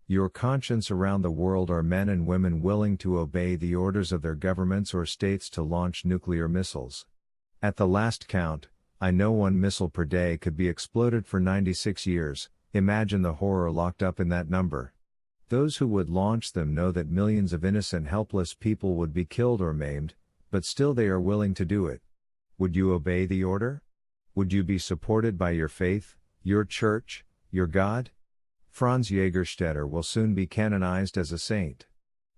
Your conscience around the world are men and women willing to obey the orders of their governments or states to launch nuclear missiles. At the last count, I know one missile per day could be exploded for 96 years, imagine the horror locked up in that number. Those who would launch them know that millions of innocent helpless people would be killed or maimed, but still they are willing to do it. Would you obey the order? Would you be supported by your faith, your church, your God? Franz Jägerstätter will soon be canonized as a saint.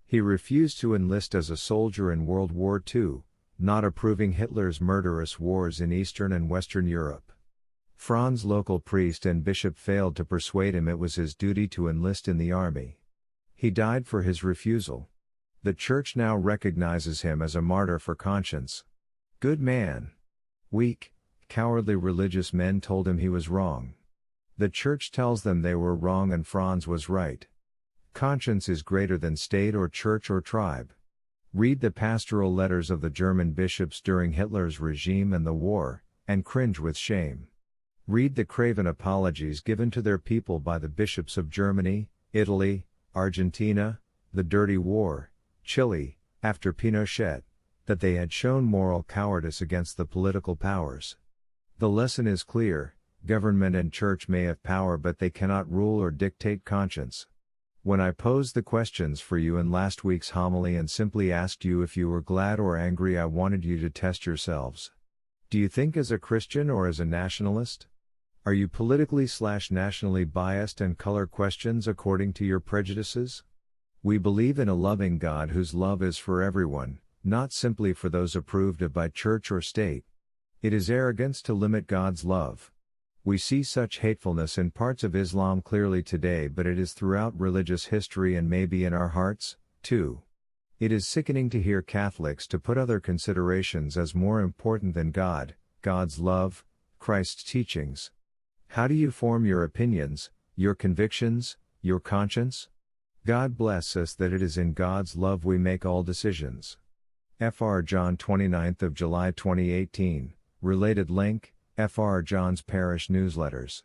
He refused to enlist as a soldier in World War II, not approving Hitler's murderous wars in Eastern and Western Europe. Franz's local priest and bishop failed to persuade him it was his duty to enlist in the army. He died for his refusal. The church now recognizes him as a martyr for conscience. Good man. Weak, cowardly religious men told him he was wrong. The church tells them they were wrong and Franz was right. Conscience is greater than state or church or tribe. Read the pastoral letters of the German bishops during Hitler's regime and the war, and cringe with shame. Read the craven apologies given to their people by the bishops of Germany, Italy, Argentina, the Dirty War, Chile, after Pinochet, that they had shown moral cowardice against the political powers. The lesson is clear. Government and church may have power but they cannot rule or dictate conscience. When I posed the questions for you in last week's homily and simply asked you if you were glad or angry, I wanted you to test yourselves. Do you think as a Christian or as a nationalist? Are you politically/nationally biased and color questions according to your prejudices? We believe in a loving God whose love is for everyone, not simply for those approved of by church or state. It is arrogance to limit God's love. We see such hatefulness in parts of Islam clearly today, but it is throughout religious history and maybe in our hearts, too. It is sickening to hear Catholics to put other considerations as more important than God, God's love, Christ's teachings. How do you form your opinions, your convictions, your conscience? God bless us that it is in God's love we make all decisions. Fr. John 29th of July 2018, related link, Fr. John's Parish Newsletters.